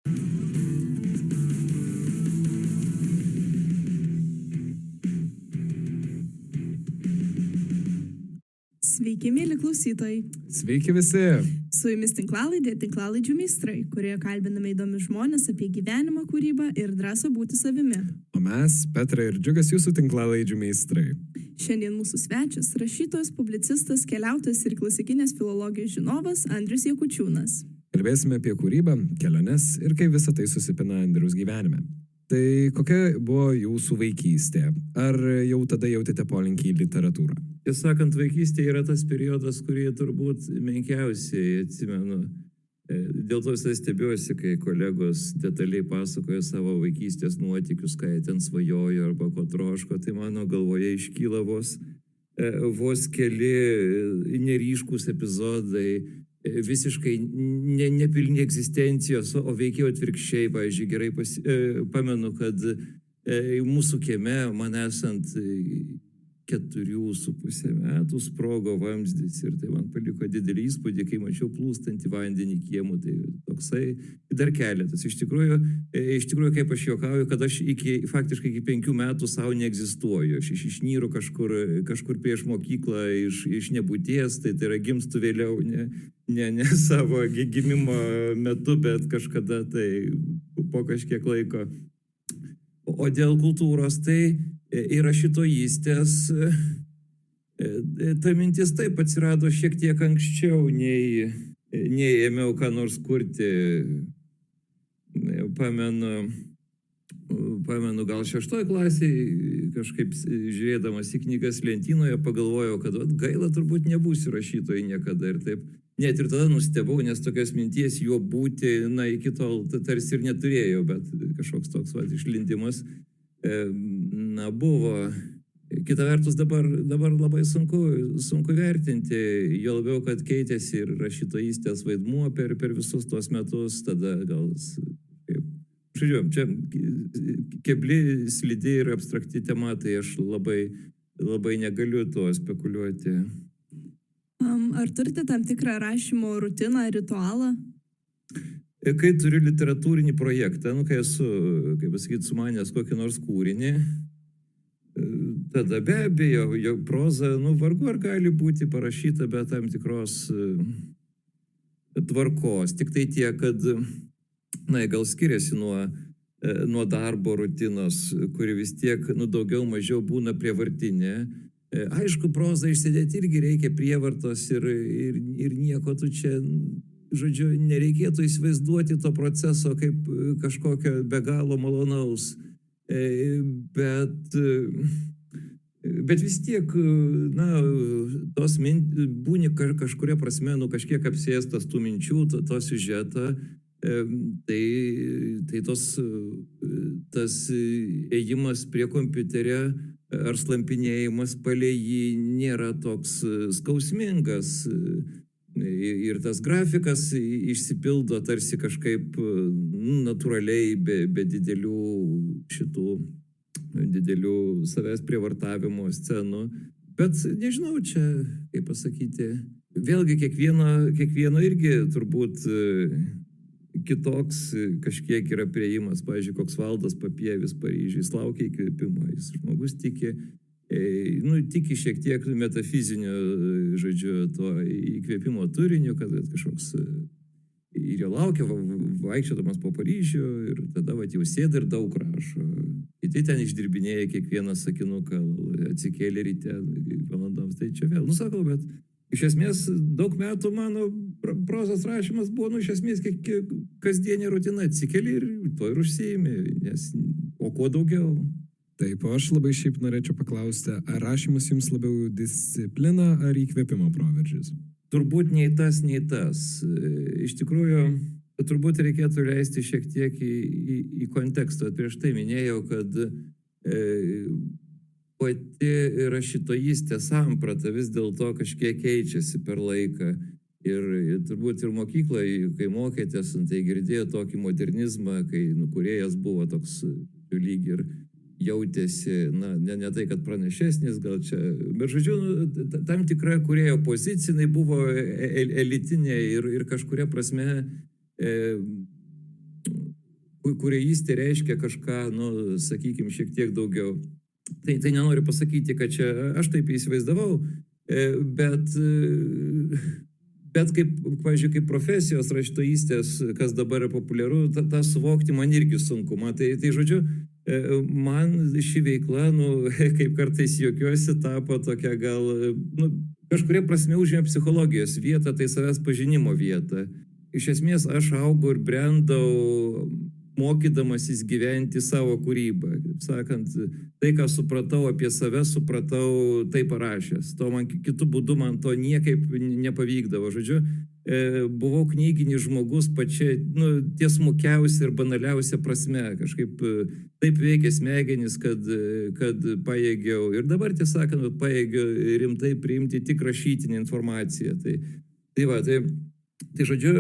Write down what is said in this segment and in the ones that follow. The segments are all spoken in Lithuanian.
Sveiki, mėly klausytojai. Sveiki visi. Su jumis tinklalaidžių meistrai, kurioje kalbiname įdomius žmonės apie gyvenimą, kūrybą ir drąsą būti savimi. O mes, Petra ir Džiugas, jūsų tinklalaidžių meistrai. Šiandien mūsų svečias - rašytojas, publicistas, keliautojas ir klasikinės filologijos žinovas Andrius Jakučiūnas. Kalbėsime apie kūrybą, keliones ir kaip visą tai susipina Andriaus gyvenime. Tai kokia buvo jūsų vaikystė? Ar jau tada jautėte polinkį į literatūrą? Tiesą sakant, vaikystė yra tas periodas, kurį turbūt menkiausiai atsimenu. Dėl to visai stebiuosi, kai kolegos detaliai pasakoja savo vaikystės nuotykius, ką jie ten svajojo arba ko troško, tai mano galvoje iškyla vos keli neryškus epizodai, visiškai nepilni egzistencijos, o veikiau atvirkščiai. Pavyzdžiui, gerai pamenu, kad mūsų kieme, man esant 4,5 metų, sprogo vamzdis ir tai man paliko didelį įspūdį, kai mačiau plūstantį vandenį kiemų. Tai toksai dar keletas. Iš tikrųjų, kaip aš juokauju, kad aš faktiškai iki 5 metų savo neegzistuoju. Aš išnyru kažkur prieš mokyklą iš nebūties, tai yra gimstu vėliau, ne savo gimimo metu, bet kažkada tai po kažkiek laiko. O dėl kultūros tai ir rašytojystės, ta mintis taip atsirado šiek tiek anksčiau, nei ėmiau ką nors kurti. Pamenu, gal 6 klasėje, kažkaip žiūrėdamas į knygas lentynoje, pagalvojau, kad gaila turbūt nebūsiu rašytojai niekada ir taip. Net ir tada nustebau, nes tokios minties juo būti, iki tol tarsi ir neturėjau, bet kažkoks toks išlindimas buvo. Kita vertus dabar labai sunku vertinti, jo labiau, kad keitėsi ir rašytojystės vaidmuo per visus tuos metus, tada gal, žiūrėjom, čia kebli, slidi ir abstrakti tema, tai aš labai negaliu to spekuliuoti. Ar turite tam tikrą rašymo rutiną, ritualą? Kai turiu literatūrinį projektą, kai esu, kaip pasakyti, sumanęs kokį nors kūrinį, tada be abejo, jo proza, vargu ar gali būti parašyta be tam tikros tvarkos. Tik tai tiek, kad, gal skiriasi nuo darbo rutinos, kuri vis tiek, daugiau mažiau būna prievartinė. Aišku, prozą išsėdėti irgi reikia prievartos ir nieko tu čia, žodžiu, nereikėtų įsivaizduoti to proceso kaip kažkokio be galo malonaus. Bet vis tiek, būni kažkuria prasme, kažkiek apsėstas tų minčių, to siužeto, tai tas ėjimas prie kompiuterio ar slampinėjimas palei jį nėra toks skausmingas. Ir tas grafikas išsipildo tarsi kažkaip natūraliai, be didelių savęs prievartavimo scenų. Bet nežinau, čia, kaip pasakyti, vėlgi kiekvieno irgi turbūt kitoks kažkiek yra priėjimas. Pavyzdžiui, koks Valdas Papievis Paryžiui, jis laukia įkvėpimo, jis žmogus tiki šiek tiek metafizinio, žodžiu, to įkvėpimo turinio, kad kažkoks ir jo laukia, vaikščiodamas po Paryžių ir tada jau sėda ir daug rašo. Kiti ten išdirbinėja kiekvieną sakinuką, atsikėlė ryte valandoms, tai čia vėl. Sakau, bet iš esmės daug metų mano prozos rašymas buvo, iš esmės kasdienė rutina, atsikėlė ir to ir užsiėmė, o kuo daugiau. Taip, aš labai šiaip norėčiau paklausti, ar rašymas jums labiau disciplina ar įkvėpimo proveržis? Turbūt nei tas. Iš tikrųjų, turbūt reikėtų leisti šiek tiek į kontekstą. Prieš tai minėjau, kad pati rašytojystė samprata vis dėlto kažkiek keičiasi per laiką. Ir turbūt ir mokykloje, kai mokėtės, tai girdėjo tokį modernizmą, kai kūrėjas buvo toks lyg ir jautėsi, ne tai, kad pranašesnis, gal čia, bet žodžiu, tam tikra kūrėjo pozicija buvo elitinė ir kažkuria prasme kūrėjystė reiškia kažką, nu, sakykime, šiek tiek daugiau. Tai nenoriu pasakyti, kad čia aš taip įsivaizdavau, bet kaip, pavyzdžiui, kaip profesijos rašytojystės, kas dabar yra populiaru, tą suvokti man irgi sunku. Tai žodžiu, man ši veikla, nu, kaip kartais juokiuosi, tapo tokia gal, nu, kažkuria prasme užėmė psichologijos vietą, tai savęs pažinimo vietą. Iš esmės aš augau ir brendau mokydamasis gyventi savo kūrybą. Kaip sakant, tai, ką supratau apie save, supratau tai parašęs. To man kitų būdų man to niekaip nepavykdavo. Žodžiu, buvau knyginis žmogus pačia, nu, tiesmukiausia ir banaliausia prasme. Kažkaip taip veikia smegenis, kad pajėgiau. Ir dabar, tiesą sakant, pajėgiau rimtai priimti tik rašytinę informaciją. Tai žodžiu,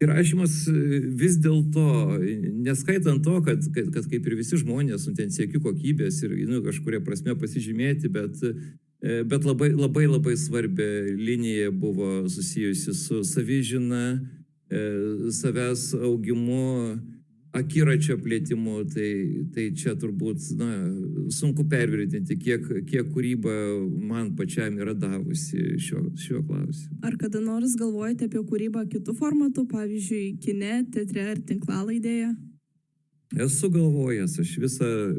ir rašymas vis dėlto, neskaitant to, kad kaip ir visi žmonės, ten siekiu kokybės ir kažkuria prasme pasižymėti, bet labai svarbia linija buvo susijusi su savižina, savęs augimu, akiračio plėtimu. Tai čia turbūt sunku pervertinti, kiek kūryba man pačiam yra davusi šiuo klausimu. Ar kada nors galvojate apie kūrybą kitų formatų, pavyzdžiui, kine, teatre ar tinklalaidėje? Esu galvojęs, aš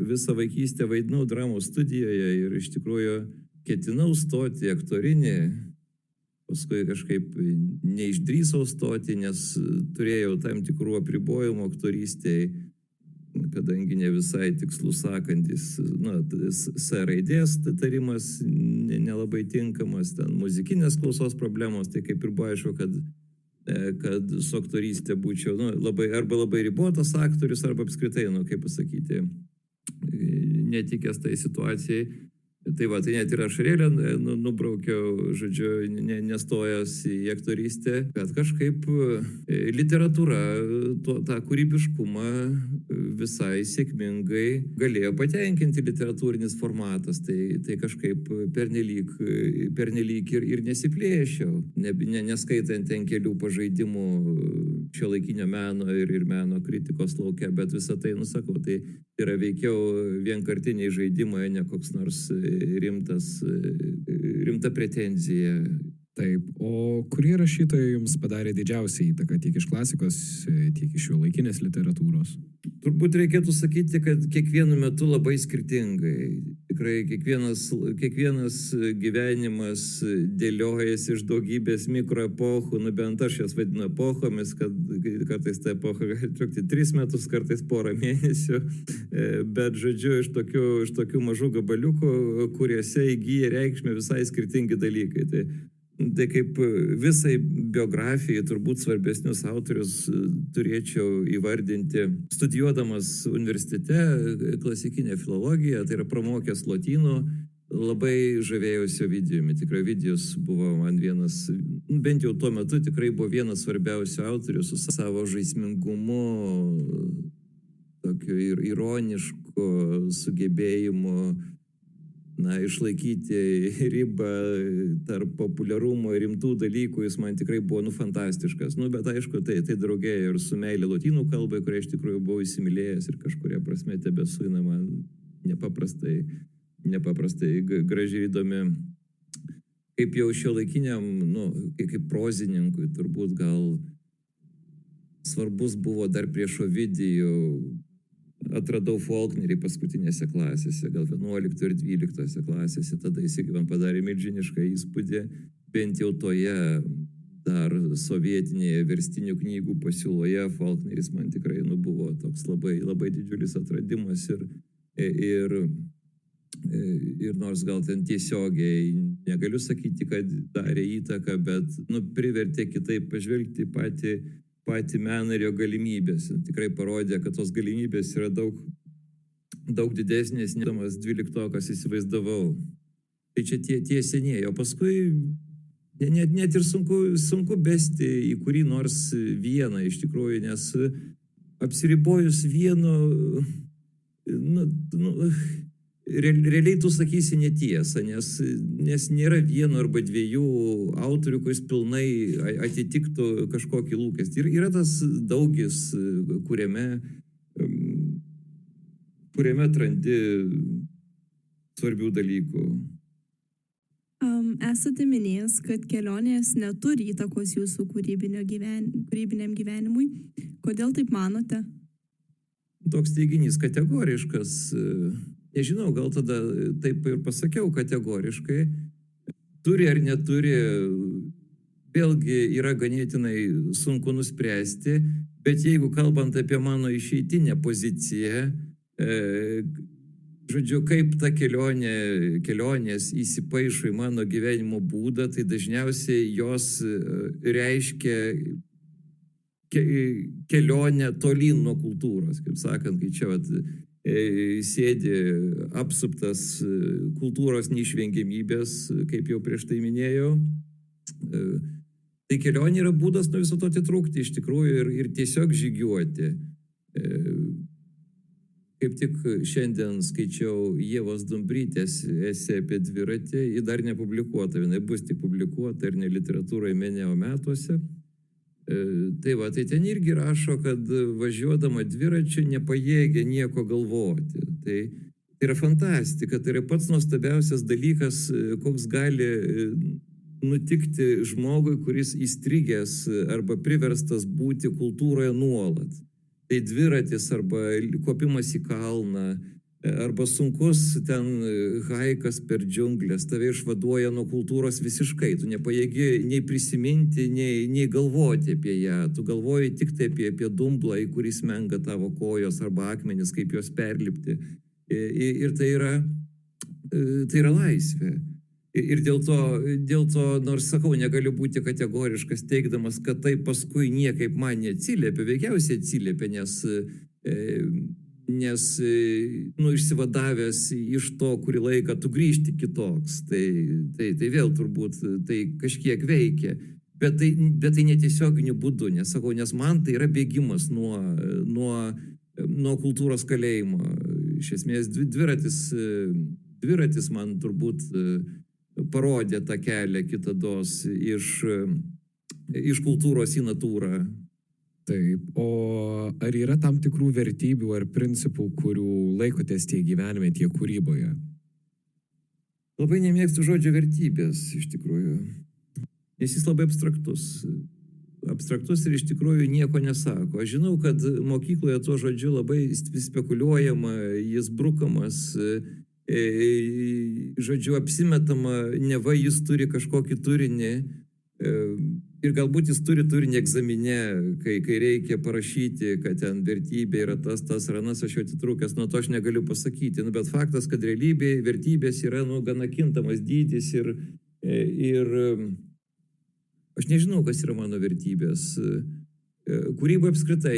visą vaikystę vaidinau dramos studijoje ir iš tikrųjų ketinau stoti aktorinį, paskui kažkaip neišdrįsau stoti, nes turėjau tam tikrų apribojimų aktorystėje, kadangi ne visai tikslų sakantis, S raidės tarimas nelabai tinkamas, ten muzikinės klausos problemos, tai kaip ir buvo aišku, kad su aktorystė būčiau arba labai ribotas aktorius, arba apskritai, kaip pasakyti, netikęs tai situacijai. Tai net ir ašarėlę nubraukiau, žodžiu, nestojęs į aktorystę, bet kažkaip literatūra tą kūrybiškumą visai sėkmingai galėjo patenkinti literatūrinis formatas, tai kažkaip pernelyg ir nesiplėšiau, neskaitant ten kelių pažaidimų šiuolaikinio meno ir meno kritikos lauke, bet visą tai, nusakau, tai yra veikiau vienkartiniai žaidimai, ne koks nors rimta pretenzija. Taip, o kurie rašytojai jums padarė didžiausią įtaką tiek iš klasikos, tiek iš šiuolaikinės literatūros? Turbūt reikėtų sakyti, kad kiekvienu metu labai skirtingai. Tikrai kiekvienas gyvenimas dėliojasi iš daugybės mikroepochų, bent aš jas vadinu epochomis, kad kartais ta epocha gali trukti 3 metus, kartais porą mėnesių, bet žodžiu, iš tokių mažų gabaliukų, kuriuose įgyja reikšmę visai skirtingi dalykai. Tai kaip visai biografijai turbūt svarbesnius autorius turėčiau įvardinti. Studijuodamas universitete klasikinę filologiją, tai yra pramokęs lotynų, labai žavėjausi Ovidijumi. Tikrai Ovidijus buvo man vienas, bent jau tuo metu tikrai buvo vienas svarbiausių autorių su savo žaismingumu, tokiu ir ironišku sugebėjimu išlaikyti ribą tarp populiarumo ir rimtų dalykų. Jis man tikrai buvo fantastiškas. Bet aišku, tai draugėjo ir su meilė lotynų kalbai, kurią iš tikrųjų buvau įsimylėjęs ir kažkuria prasme tebesu man nepaprastai gražiai įdomi. Kaip jau šiuolaikiniam, kaip prozininkui, turbūt gal svarbus buvo dar prieš Ovidijų. Atradau Faulknerį paskutinėse klasėse, gal 11 ir 12 klasėse, tada jis man padarė milžinišką įspūdį, bent jau toje dar sovietinėje verstinių knygų pasiūloje. Faulkneris man tikrai buvo toks labai didžiulis atradimas ir nors gal ten tiesiogiai negaliu sakyti, kad darė įtaką, bet privertė kitaip pažvelgti patį meną ir jo galimybės. Tikrai parodė, kad tos galimybės yra daug didesnės, nedamas 12-okas įsivaizdavau. Tai čia tie senieji, o paskui net ir sunku besti į kurį nors vieną iš tikrųjų, nes apsiribojus vienu, realiai tu sakysi netiesą, nes nėra vieno arba dviejų autorių, kuris pilnai atitiktų kažkokį lūkestį. Yra tas daugis, kuriame kuriame atrandi svarbių dalykų. Esate minėjęs, kad kelionės neturi įtakos jūsų kūrybiniam gyvenimui. Kodėl taip manote? Toks teiginys kategoriškas. Nežinau, gal tada taip ir pasakiau kategoriškai. Turi ar neturi, vėlgi yra ganėtinai sunku nuspręsti, bet jeigu kalbant apie mano išeitinę poziciją, žodžiu, kaip ta kelionės įsipaišo į mano gyvenimo būdą, tai dažniausiai jos reiškia kelionę tolyn nuo kultūros, kaip sakant, kai čia sėdi apsuptas kultūros neišvengiamybės, kaip jau prieš tai minėjau. Tai kelionė yra būdas nuo viso to atitrūkti iš tikrųjų ir tiesiog žygiuoti. Kaip tik šiandien skaičiau Ievos Dumbrytės esė apie dviratį, ji dar nepublikuota, jinai bus tik publikuota ir ne literatūroje Meneo metuose. Tai ten irgi rašo, kad važiuodama dviračiu nepajėgia nieko galvoti. Tai yra fantastika, tai yra pats nuostabiausias dalykas, koks gali nutikti žmogui, kuris įstrigęs arba priverstas būti kultūroje nuolat. Tai dviratis arba kopimas į kalną, arba sunkus ten haikas per džiunglės, tave išvaduoja nuo kultūros visiškai, tu nepajėgi nei prisiminti, nei galvoti apie ją, tu galvoji tik tai apie dumblą, į kurį smenga tavo kojos arba akmenis, kaip juos perlipti. Ir tai yra laisvė. Ir dėl to, nors sakau, negaliu būti kategoriškas, teigdamas, kad tai paskui niekaip man neatsiliepia, veikiausiai atsiliepia, nes išsivadavęs iš to, kurį laiką tu grįžti kitoks, tai vėl turbūt tai kažkiek veikia, bet tai netiesioginiu būdu, nes man tai yra bėgimas nuo kultūros kalėjimo. Iš esmės, dviratis man turbūt parodė tą kelią kitados iš kultūros į natūrą. Taip, o ar yra tam tikrų vertybių ar principų, kurių laikotės tiek gyvenime, tiek kūryboje? Labai nemėgstu žodžio vertybės, iš tikrųjų, nes jis labai abstraktus. Abstraktus ir iš tikrųjų nieko nesako. Aš žinau, kad mokykloje tuo žodžiu labai spekuliuojama, jis brukamas, žodžiu, apsimetama, neva jis turi kažkokį turinį ir galbūt jis turi turinį egzamine, kai reikia parašyti, kad ten vertybė yra tas ar anas, aš jau atitrūkęs, nuo to aš negaliu pasakyti. Bet faktas, kad realybėje vertybės yra gana kintamas dydis ir aš nežinau, kas yra mano vertybės. Kūryba apskritai,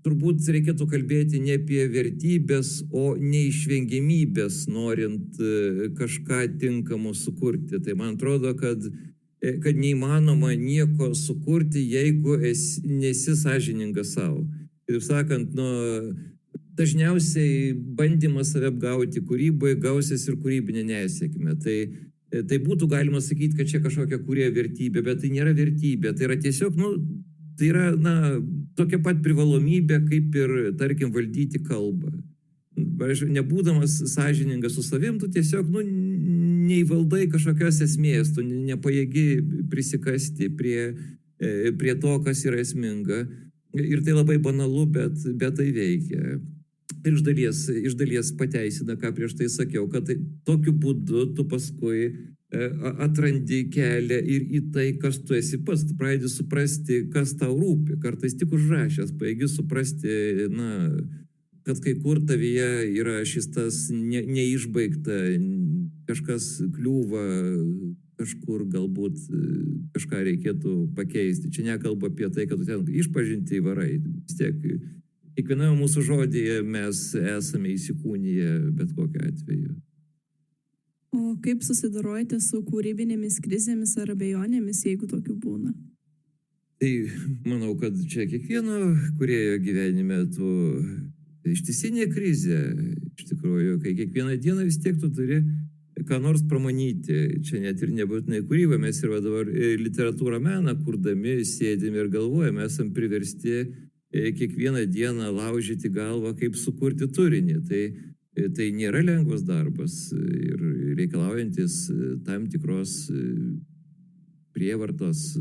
turbūt reikėtų kalbėti ne apie vertybės, o neišvengiamybės, norint kažką tinkamo sukurti. Tai man atrodo, kad neįmanoma nieko sukurti, jeigu nesi sąžiningas savo. Ir sakant, dažniausiai bandymas save apgauti kūryboje gausis ir kūrybinė nesėkmė. Tai būtų galima sakyti, kad čia kažkokia kūrėjo vertybė, bet tai nėra vertybė. Tai yra tiesiog, tai yra, tokia pat privalomybė, kaip ir, tarkim, valdyti kalbą. Nebūdamas sąžiningas su savim, tu tiesiog, neįvaldai kažkokios esmės, tu nepajėgi prisikasti prie to, kas yra esminga. Ir tai labai banalu, bet tai veikia. Ir iš dalies pateisina, ką prieš tai sakiau, kad tokiu būdu tu paskui atrandi kelią ir į tai, kas tu esi pats, tu pradedi suprasti, kas tau rūpi. Kartais tik užrašęs, paėgi suprasti, kad kai kur tavyje yra šis tas neišbaigta, kažkas kliūva, kažkur galbūt kažką reikėtų pakeisti. Čia nekalba apie tai, kad tu ten išpažinti varai. Vis tiek, kiekviename mūsų žodyje mes esame įsikūniję bet kokiu atveju. O kaip susidorojate su kūrybinėmis krizėmis ar abejonėmis, jeigu tokių būna? Tai manau, kad čia kiekvieno kūrėjo gyvenime ištisinė krizė, iš tikrųjų, kai kiekvieną dieną vis tiek tu turi ką nors pramanyti. Čia net ir nebūtinai kūryba, mes ir dabar literatūrą meną kurdami, sėdime ir galvojame, esam priversti kiekvieną dieną laužyti galvą, kaip sukurti turinį. Tai nėra lengvas darbas ir reikalaujantis tam tikros prievartos.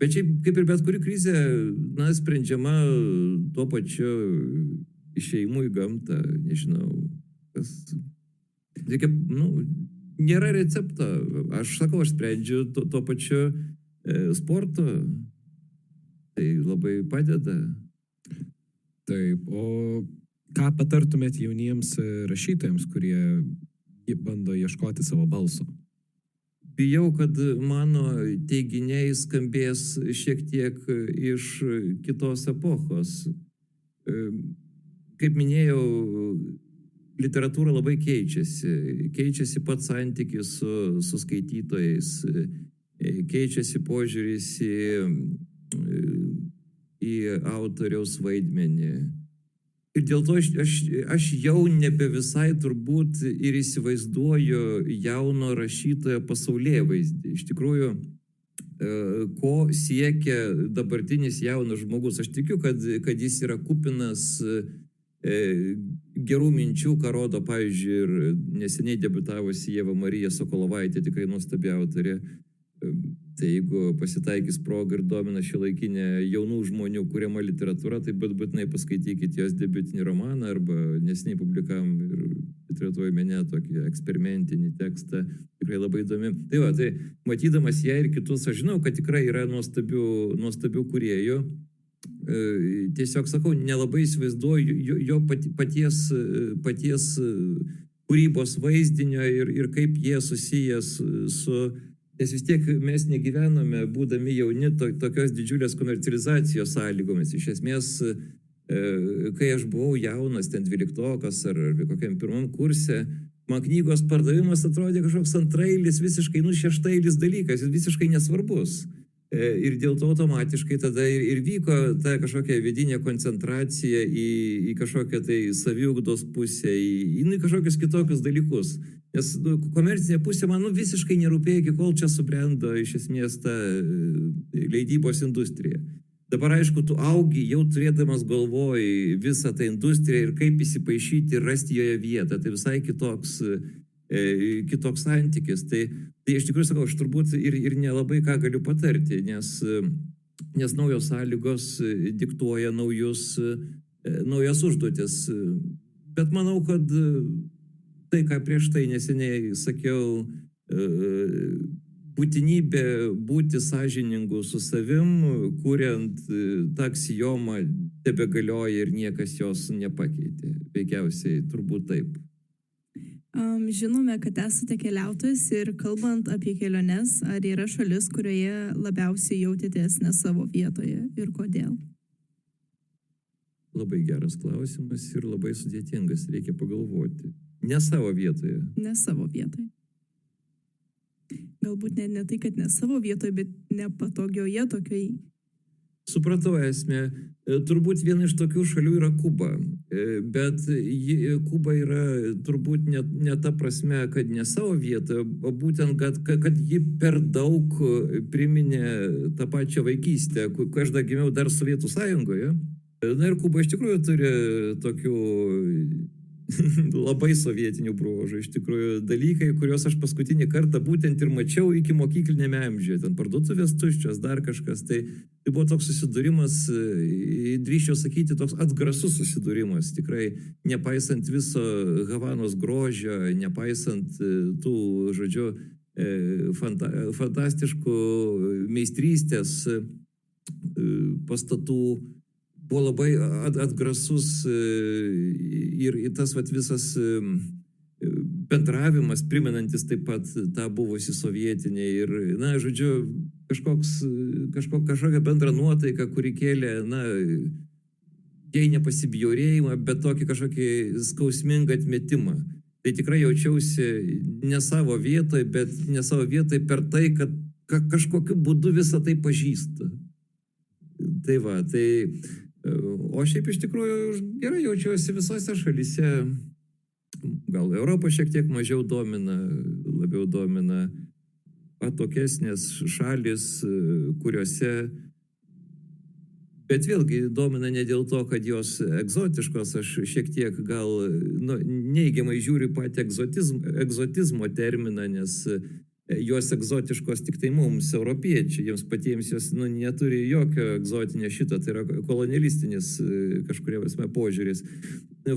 Bet šiaip, kaip ir bet kuri krizė, sprendžiama tuo pačiu išėjimu į gamtą, nežinau, kas... Reikia, nėra recepto. Aš sakau, aš sprendžiu tuo pačiu sportu. Tai labai padeda. Taip, o ką patartumėt jauniems rašytojams, kurie bando ieškoti savo balso? Bijau, kad mano teiginiai skambės šiek tiek iš kitos epochos. Kaip minėjau, literatūra labai keičiasi. Keičiasi pats santykis su skaitytojais. Keičiasi požiūris į autoriaus vaidmenį. Ir dėl to aš jau nebe visai turbūt ir įsivaizduoju jauno rašytojo pasaulėvaizdį. Iš tikrųjų, ko siekia dabartinis jaunas žmogus. Aš tikiu, kad jis yra kupinas gerų minčių, ką rodo, pavyzdžiui, ir neseniai debiutavusi Ieva Marija Sokolovaitė, tikrai nuostabi autorė. Tai jeigu pasitaikys proga ir domina šiuolaikinė jaunų žmonių kuriama literatūra, tai būtinai paskaitykit jos debiutinį romaną arba neseniai publikavom ir literatūroje mene tokį eksperimentinį tekstą, tikrai labai įdomi. Tai matydamas ją ir kitus, aš žinau, kad tikrai yra nuostabių kūrėjų. Tiesiog sakau, nelabai įsivaizduoju jo paties kūrybos vaizdinio ir kaip jie susijęs su... Nes vis tiek mes negyvename, būdami jauni, tokios didžiulės komercializacijos sąlygomis. Iš esmės, kai aš buvau jaunas, ten 12-okas ar kokiam pirmam kurse, man knygos pardavimas atrodė kažkoks antrailis, visiškai šeštailis dalykas, jis visiškai nesvarbus. Ir dėl to automatiškai tada ir vyko ta kažkokia vidinė koncentracija į kažkokią tai saviugdos pusę, į kažkokius kitokius dalykus. Nes komercinė pusė man visiškai nerūpėjo, iki kol čia subrendo iš esmės ta leidybos industrija. Dabar aišku, tu augi jau turėdamas galvoj visą tą industriją ir kaip įsipaišyti ir rasti joje vietą. Tai visai kitoks santykis. Tai iš tikrųjų sakau, aš turbūt ir nelabai ką galiu patarti, nes naujos sąlygos diktuoja naujas užduotis. Bet manau, kad tai, ką prieš tai neseniai sakiau, būtinybė būti sąžiningu su savim, kuriant tą aksijomą, tebegalioja ir niekas jos nepakeitė. Veikiausiai turbūt taip. Žinome, kad esate keliautojas ir kalbant apie keliones, ar yra šalis, kurioje labiausiai jautėtės ne savo vietoje ir kodėl? Labai geras klausimas ir labai sudėtingas, reikia pagalvoti. Ne savo vietoje. Ne savo vietoje. Galbūt ne tai, kad ne savo vietoje, bet nepatogioje tokioje. Supratau esmę. Turbūt viena iš tokių šalių yra Kuba. Bet Kuba yra turbūt ne ta prasme, kad ne savo vietoje, o būtent, kad ji per daug priminė tą pačią vaikystę, kai aš dar gimiau dar Sovietų Sąjungoje. Na ir Kuba iš tikrųjų turi tokių labai sovietinių bruožų, iš tikrųjų dalykai, kuriuos aš paskutinį kartą būtent ir mačiau iki mokyklinėme amžiuje. Ten parduotuvės tuščios, dar kažkas. Tai buvo toks susidūrimas, drįsčiau sakyti, toks atgrasus susidūrimas. Tikrai nepaisant viso Havanos grožio, nepaisant tų, žodžiu, fantastiškų meistrystės pastatų, buvo labai atgrasus ir tas visas bendravimas, primenantis taip pat tą buvusi sovietinė ir, na, žodžiu, kažkokia bendra nuotaika, kuri kėlė, na, jei nepasibjaurėjimą, bet tokį kažkokį skausmingą atmetimą. Tai tikrai jaučiausi ne savo vietoje, bet ne savo vietoje per tai, kad kažkokiu būdu visą tai pažįsta. Tai va, tai... O šiaip iš tikrųjų gerai jaučiuosi visose šalyse. Gal Europą šiek tiek mažiau domina, labiau domina atokesnės šalis, kuriuose Bet vėlgi domina ne dėl to, kad jos egzotiškos, aš šiek tiek gal neigiamai žiūriu patį egzotizmo terminą, nes jos egzotiškos tik tai mums, europiečiai, jiems patiems jos neturi jokio egzotinio šito, tai yra kolonialistinis kažkuria prasme požiūris.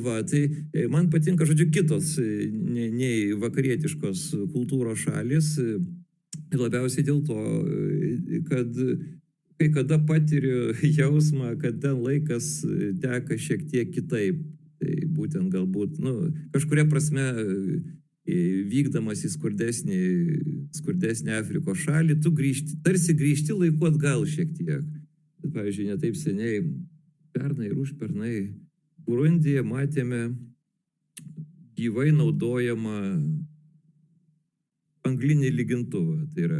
Va, tai man patinka, žodžiu, kitos nei vakarietiškos kultūros šalis, labiausiai dėl to, kad kai kada patiriu jausmą, kad ten laikas teka šiek tiek kitaip. Tai būtent galbūt, kažkuria prasme vykdamas į skurdesnį Afrikos šalį, tu tarsi grįžti laiku atgal šiek tiek. Pavyzdžiui, ne taip seniai, pernai ir užpernai, Burundyje matėme gyvai naudojamą anglinį lygintuvą. Tai yra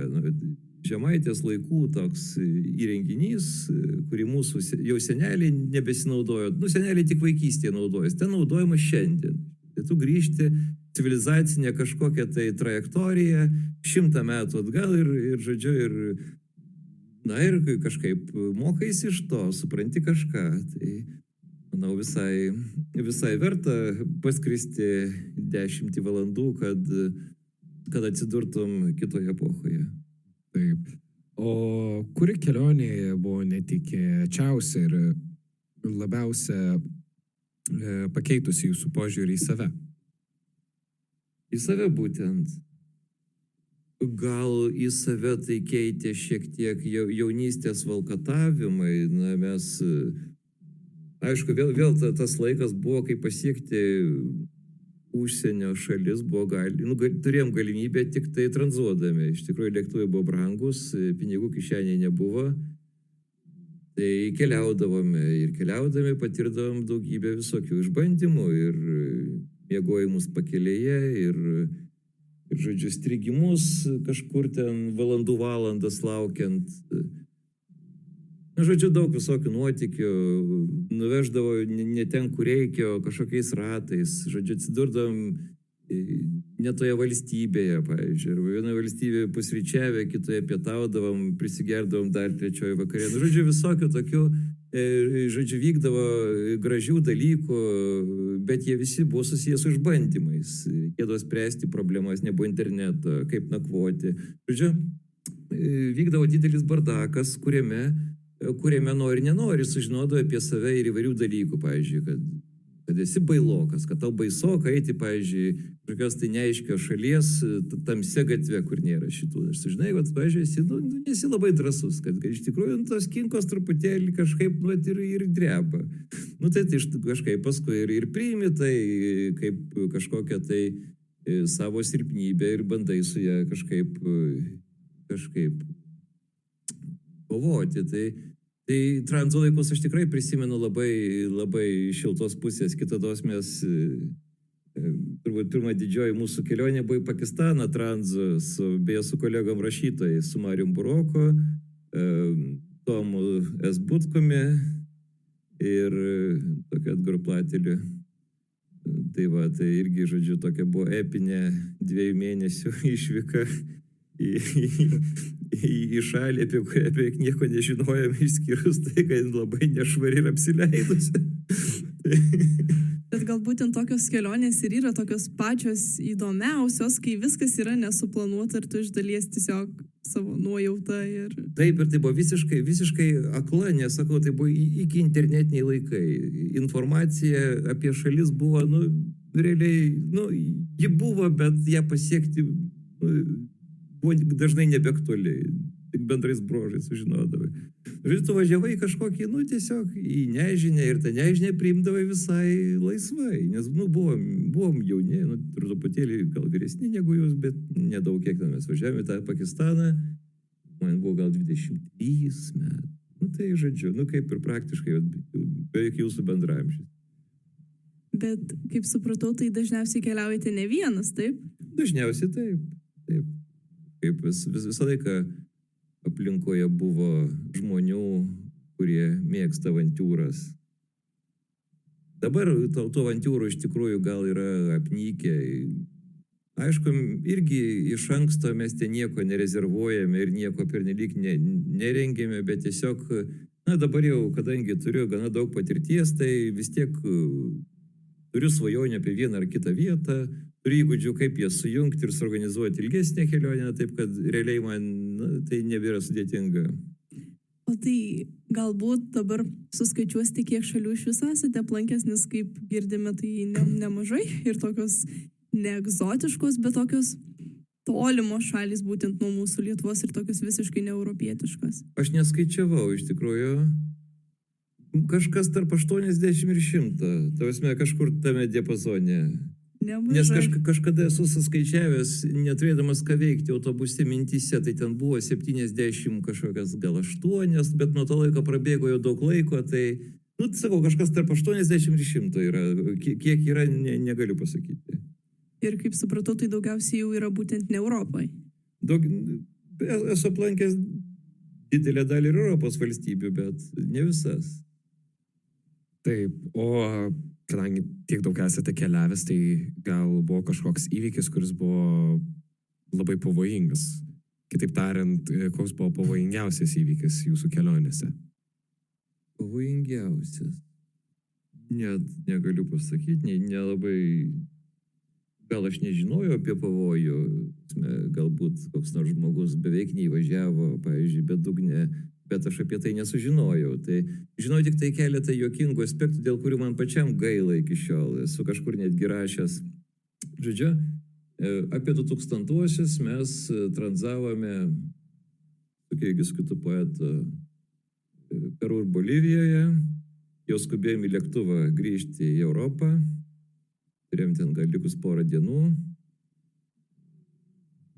Žemaitės laikų toks įrenginys, kurį mūsų jau seneliai nebesinaudojo. Seneliai tik vaikystėje naudojasi. Ten naudojama šiandien. Tai tu grįžti civilizacinę kažkokią tai trajektoriją 100 metų atgal ir žodžiu, ir kažkaip mokaisi iš to, supranti kažką. Tai, manau, visai verta paskristi 10 valandų, kad atsidurtum kitoje epochoje. Taip. O kuri kelionė buvo netikėčiausia ir labiausia pakeitusi jūsų požiūrį į save? Į save būtent. Gal į save tai keitė šiek tiek jaunystės valkatavimai. Mes, aišku, vėl tas laikas buvo, kai pasiekti užsienio šalis, turėjom galimybę tik tai tranzuodami. Iš tikrųjų, lėktuvai buvo brangus, pinigų kišeniai nebuvo. Tai keliaudami patirdavom daugybę visokių išbandymų ir miegojimus pakelėje ir žodžiu, strigimus kažkur ten valandas laukiant. Žodžiu, daug visokių nuotykių, nuveždavo ne ten, kur reikia, kažkokiais ratais. Žodžiu, atsidurdavom ne toje valstybėje, pavyzdžiui. Arba vienoje valstybėje pusryčiavę, kitoje pietaudavom, prisigerdavom dar trečioje vakarė. Žodžiu, visokių tokių, žodžiu, vykdavo gražių dalykų, bet jie visi buvo susijęs su išbandymais. Reikėdavo spręsti problemas, nebuvo interneto, kaip nakvoti. Žodžiu, vykdavo didelis bardakas, kuriame nori, nenori, sužinodavo apie save ir įvairių dalykų, pavyzdžiui, kad esi bailokas, kad tau baisoka eiti, pavyzdžiui, kokios tai neaiškios šalies, tamsia gatve, kur nėra šitų. Aš sužinai, kad, pavyzdžiui, esi labai drąsus, kad iš tikrųjų tos kinkos truputėlį kažkaip ir dreba. Tai kažkaip paskui ir priimi tai kaip kažkokią tai savo silpnybę ir bandai su ją kažkaip kovoti. Tai tranzo laikus aš tikrai prisimenu labai šiltos pusės. Kitados mes, turbūt pirma didžioji mūsų kelionė buvo į Pakistaną tranzu, beje su kolegom rašytojais, su Marium Buroko, Tomu S. Butkumi ir tokia Edgaru Plateliu. Tai irgi, žodžiu, tokia buvo epinė 2 mėnesių išvyka į šalį, apie kurią beveik nieko nežinojome, išskyrus tai, kad labai nešvari ir apsileidusi. Bet galbūt tokios kelionės ir yra tokios pačios įdomiausios, kai viskas yra nesuplanuota ir tu iš dalies tiesiog savo nuojautą ir... Taip, ir tai buvo visiškai akla, nesakau, tai buvo iki internetiniai laikai. Informacija apie šalis buvo, realiai, ji buvo, bet ją pasiekti... buvo dažnai nebeaktualiai, tik bendrais bruožais sužinodavai. Žodžiu, tu važiavai kažkokį, tiesiog į nežinę ir tą nežinę priimdavai visai laisvai, nes, buvom jauni, truputėlį gal vyresni negu jūs, bet nedaug kiek ten mes važiavome į tą Pakistaną, man buvo gal 23 metų. Tai, žodžiu, kaip ir praktiškai, beveik jūsų bendramžis. Bet, kaip supratau, tai dažniausiai keliaujate ne vienas, taip? Dažniausiai taip. Kaip visą laiką aplinkoje buvo žmonių, kurie mėgsta avantiūras. Dabar tų avantiūrų iš tikrųjų gal yra apnykę. Aišku, irgi iš anksto mes ten nieko nerezervuojame ir nieko pernelyg nerengėme, bet tiesiog Na, dabar jau, kadangi turiu gana daug patirties, tai vis tiek turiu svajonę apie vieną ar kitą vietą, turiu įgūdžių, kaip jas sujungti ir suorganizuoti ilgesnę kelionę, taip kad realiai man tai nebėra sudėtinga. O tai galbūt dabar suskaičiuosite, kiek šalių iš viso esate aplankęs, nes kaip girdime, tai nemažai ir tokios neegzotiškos, bet tokios tolimos šalys būtent nuo mūsų Lietuvos ir tokios visiškai neeuropietiškos. Aš neskaičiavau iš tikrųjų. Kažkas tarp 80 ir 100. Tavasme, kažkur tame diapazone. Nes Nemažai. kažkada esu suskaičiavęs, neturėdamas ką veikti autobuse mintyse, tai ten buvo 70 kažkokias gal 8, bet nuo to laiko prabėgo jau daug laiko, tai, sakau, kažkas tarp 80 ir 100 yra. Kiek yra, negaliu pasakyti. Ir kaip supratau, tai daugiausiai jau yra būtent ne Europoje. Esu aplankęs didelę dalį ir Europos valstybių, bet ne visas. Taip, o kadangi tiek daug esate keliavęs, tai gal buvo kažkoks įvykis, kuris buvo labai pavojingas. Kitaip tariant, koks buvo pavojingiausias įvykis jūsų kelionėse? Pavojingiausias. Net negaliu pasakyti, nelabai. Gal aš nežinojau apie pavojų, galbūt koks nors žmogus beveik neįvažiavo, pavyzdžiui, bedugne, bet aš apie tai nesužinojau. Tai žinau tik tai keletą juokingų aspektų, dėl kurių man pačiam gaila iki šiol. Esu kažkur netgi rašęs. Žodžiu, apie 2000-uosius mes tranzavome, tokiais kitų poetų, Peru ir Bolivijoje, jau skubėjome į lėktuvą grįžti į Europą. Turėjom ten gal likus porą dienų.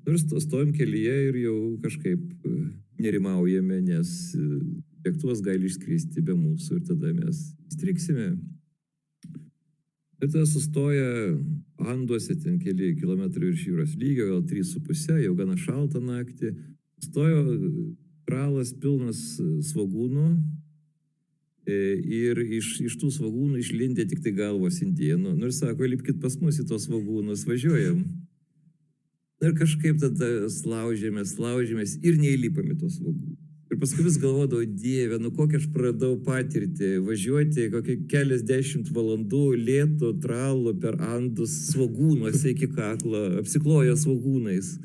Ir stovim kelyje ir jau kažkaip nerimaujame, nes lėktuvas gali išskristi be mūsų ir tada mes įstriksime. Ir tada sustoja Anduose, ten keli kilometrai virš jūros lygio, gal 3,5, jau gana šaltą naktį. Stojo tralas pilnas svogūnų. Ir iš tų svogūnų išlindė tik tai galvos indėnų. Ir sako, lipkit pas mus į tos svogūnus, važiuojam. Ir kažkaip tada slaužėmės ir neįlipam į tos svogūnus. Ir paskui vis galvodavau, Dieve, kokią aš praradau patirtį, važiuoti kokį keliasdešimt valandų lėto tralo per Andus svogūnuose iki kaklo, apsiklojo svogūnais.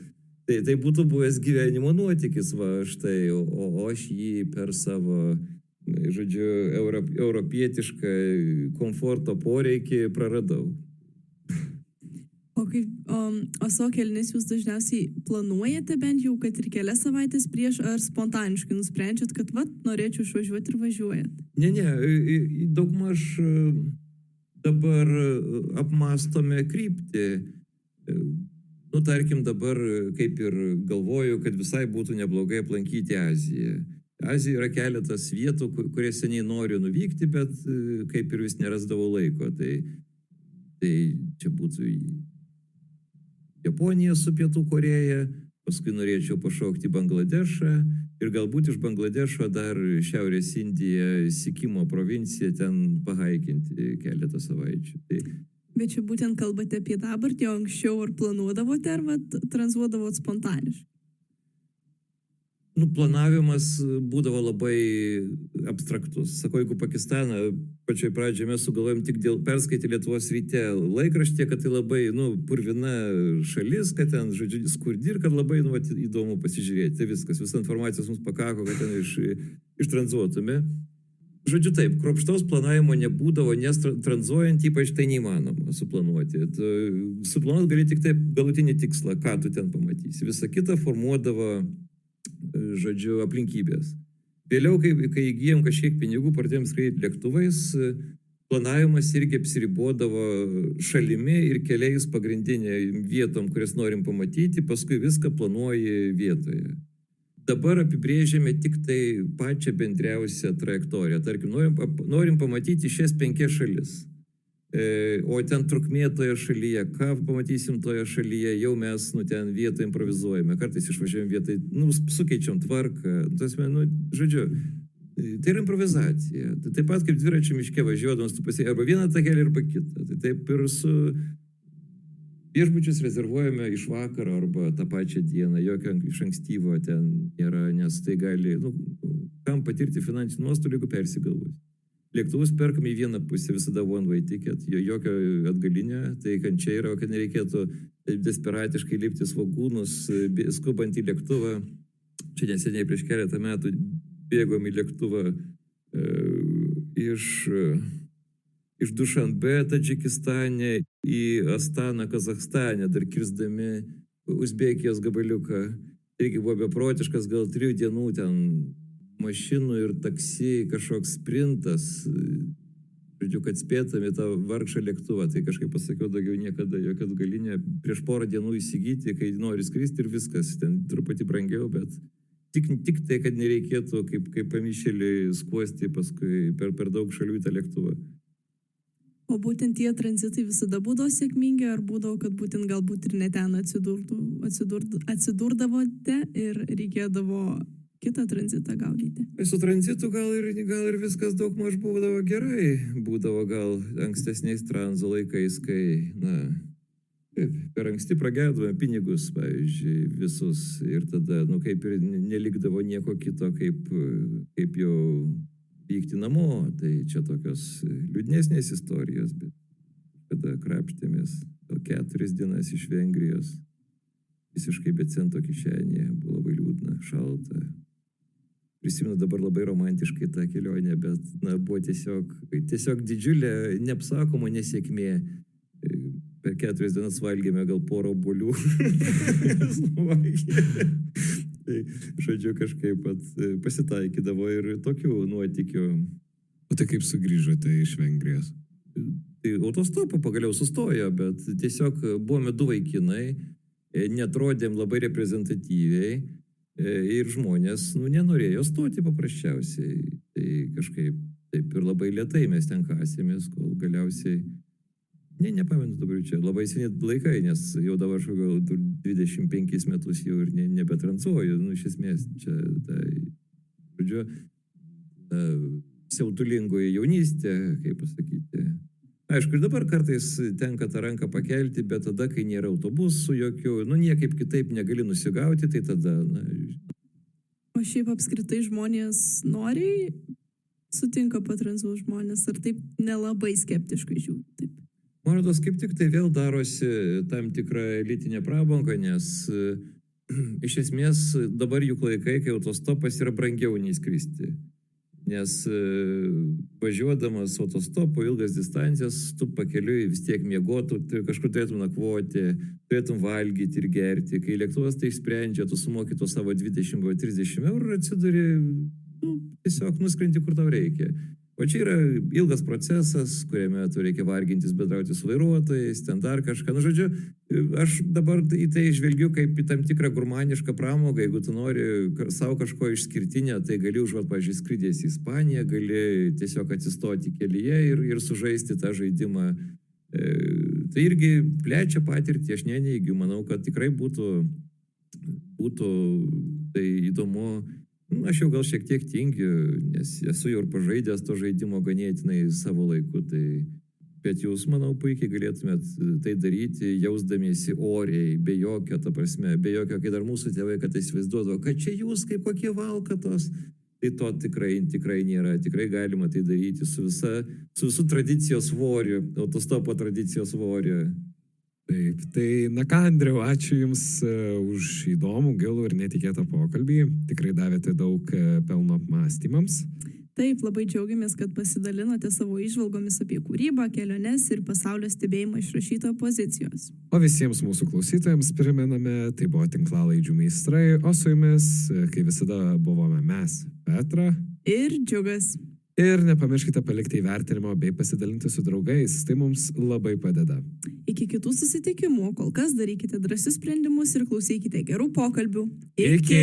Tai būtų buvęs gyvenimo nuotykis, va, štai, o aš jį per savo, žodžiu, europietišką komforto poreikį praradau. O savo keliones jūs dažniausiai planuojate bent jau, kad ir kelias savaitės prieš, ar spontaniškai nusprendžiat, kad norėčiau išvažiuoti ir važiuojat? Ne, daugmaž dabar apmastome kryptį. Tarkim, dabar kaip ir galvoju, kad visai būtų neblogai aplankyti Aziją. Azija yra keletas vietų, kurie seniai noriu nuvykti, bet kaip ir vis nerasdavau laiko. Tai čia būtų Japonija su Pietų Koreja, paskui norėčiau pašaukti Bangladešą ir galbūt iš Bangladešo dar Šiaurės Indiją, Sikimo provinciją ten pahaikinti keletą savaičių. Bet čia būtent kalbate apie dabartį, o anksčiau ar planuodavote, ar tranzuodavot spontaniškai? Planavimas būdavo labai abstraktus. Sakau, jeigu Pakistaną pačioj pradžioje mes sugalvojom tik dėl perskaityti Lietuvos ryte laikraštį, kad tai labai purvina šalis, kad ten, žodžiu, skurdi ir kad labai įdomu pasižiūrėti. Tai viskas, visa informacijos mums pakako, kad ten ištranzuotume. Žodžiu taip, kruopštaus planavimo nebūdavo, nes tranzuojant ypač tai neįmanoma suplanuoti. Suplanuoti gali tik taip galutinį tikslą, ką tu ten pamatysi. Visa kita formuodavo, žodžiu, aplinkybės. Vėliau, kai įgyjom kažkiek pinigų, pradėjom skraidyti lėktuvais, planavimas irgi apsiribodavo šalimi ir keliais pagrindinė vietom, kurias norim pamatyti, paskui viską planuoji vietoje. Dabar apibrėžėme tik tai pačią bendriausią trajektoriją. Tarkim, norim pamatyti šias 5 šalis. O ten trukmė toje šalyje, ką pamatysim toje šalyje, jau mes ten vietą improvizuojame, kartais išvažiuojam vietą, sukeičiam tvarką, žodžiu, tai yra improvizacija. Tai taip pat kaip dviračių miške važiuodamas, tu arba vieną takelį, arba kitą. Tai taip ir su Viešbučius rezervuojame iš vakaro arba tą pačią dieną, jokio iš ankstyvo ten nėra, nes tai gali, kam patirti finansinių nuostolių, jeigu persigalvos. Lėktuvus perkame į vieną pusę, visada one way ticket, jokio atgalinio, tai kančia yra, kad nereikėtų desperatiškai lipti svogūnus, skubant į lėktuvą. Čia neseniai prieš keletą metų bėgom į lėktuvą iš Dušanbe, Tadžikistane į Astaną, Kazachstane, dar kirsdami Uzbekijos gabaliuką. Irgi buvo beprotiškas, gal 3 dienų ten mašinų ir taksi, kažkoks sprintas, žodžiu, kad spėtami tą vargšą lėktuvą. Tai kažkaip pasakiau, daugiau niekada jokio atgalinio, prieš porą dienų įsigyti, kai nori skristi ir viskas, ten truputį brangiau, bet tik tai, kad nereikėtų kaip pamišėliai skuosti paskui per daug šalių į tą lėktuvą. O būtent tie tranzitai visada būdavo sėkmingi, ar būdavo, kad būtent galbūt ir ne ten atsidurdavote ir reikėdavo kitą tranzitą gaudyti? Su tranzitu gal ir viskas daug maž būdavo gerai. Būdavo gal ankstesniais tranzo laikais, kai, per anksti pragerdavome pinigus, pavyzdžiui, visus. Ir tada, kaip ir nelikdavo nieko kito, kaip jau vykti namo. Tai čia tokios liūdnesnės istorijos, bet kada krapštėmės gal 4 dienas iš Vengrijos, visiškai be cento kišenėje, buvo labai liūdna, šalta. Prisimenu dabar labai romantiškai tą kelionę, bet buvo tiesiog didžiulė, neapsakoma nesėkmė. Per 4 dienas valgėme gal porą obuolių. Tai, žodžiu, kažkaip pasitaikydavo ir tokių nuotykių. O tai kaip sugrįžote iš Vengrijos? Tai autostopu pagaliau sustojo, bet tiesiog buvome 2 vaikinai, netrodėm labai reprezentatyviai ir žmonės nenorėjo stoti paprasčiausiai. Tai kažkaip taip ir labai lėtai mes ten kasėmės, kol galiausiai nepamenu dabar čia, labai seniai laikai, nes jau dabar aš gal 25 metus jau ir nebetransuoju, iš esmės čia, žodžiu, siautulingoji jaunystė, kaip pasakyti. Aišku, ir dabar kartais tenka tą ranką pakelti, bet tada, kai nėra autobusų jokių, niekaip kitaip negali nusigauti, tai tada, O šiaip apskritai žmonės noriai sutinka patranzuoti žmonės, ar taip nelabai skeptiškai žiūri? Taip. Man rodos, kaip tik tai vėl darosi tam tikra elitinė prabanga, nes iš esmės dabar juk laikai, kai autostopas yra brangiau nei skristi. Nes važiuodamas autostopu ilgas distancijas, tu pakeliui vis tiek miegotų, kažkur turėtum nakvoti, turėtum valgyti ir gerti. Kai lėktuvas tai išsprendžia, tu sumoki to savo 20-30 eurų ir atsiduri, tiesiog nuskrinti, kur tau reikia. O čia yra ilgas procesas, kuriame tu reikia vargintis bendrauti su vairuotojais, ten dar kažką. Žodžiu, aš dabar į tai žvelgiu kaip į tam tikrą gurmanišką pramogą. Jeigu tu nori savo kažko išskirtinio, tai gali užuot, pavyzdžiui, skridęs į Ispaniją, gali tiesiog atsistoti kelyje ir sužaisti tą žaidimą. Tai irgi plečia patirtį, aš neneigiu, manau, kad tikrai būtų tai įdomu. Aš jau gal šiek tiek tingiu, nes esu jau ir pažaidęs to žaidimo ganėtinai savo laiku, bet jūs, manau, puikiai galėtumėt tai daryti, jausdamiesi oriai, be jokio, be jokio, kai dar mūsų tėvai, kad įsivaizduodavo, kad čia jūs kaip kokie valkatos, tai to tikrai nėra, tikrai galima tai daryti su visu tradicijos svoriu, autostopo tradicijos svoriu. Taip, tai ką, Andriau, ačiū Jums už įdomų, gilų ir netikėtą pokalbį. Tikrai davėte daug pelno apmąstymams. Taip, labai džiaugiamės, kad pasidalinote savo įžvalgomis apie kūrybą, keliones ir pasaulio stebėjimą iš rašytojo pozicijos. O visiems mūsų klausytojams primename, tai buvo Tinklalaidžių meistrai, o su Jumis, kaip visada, buvome mes, Petra ir Džiugas. Ir nepamirškite palikti įvertinimo bei pasidalinti su draugais, tai mums labai padeda. Iki kitų susitikimų, kol kas darykite drąsius sprendimus ir klausykite gerų pokalbių. Iki!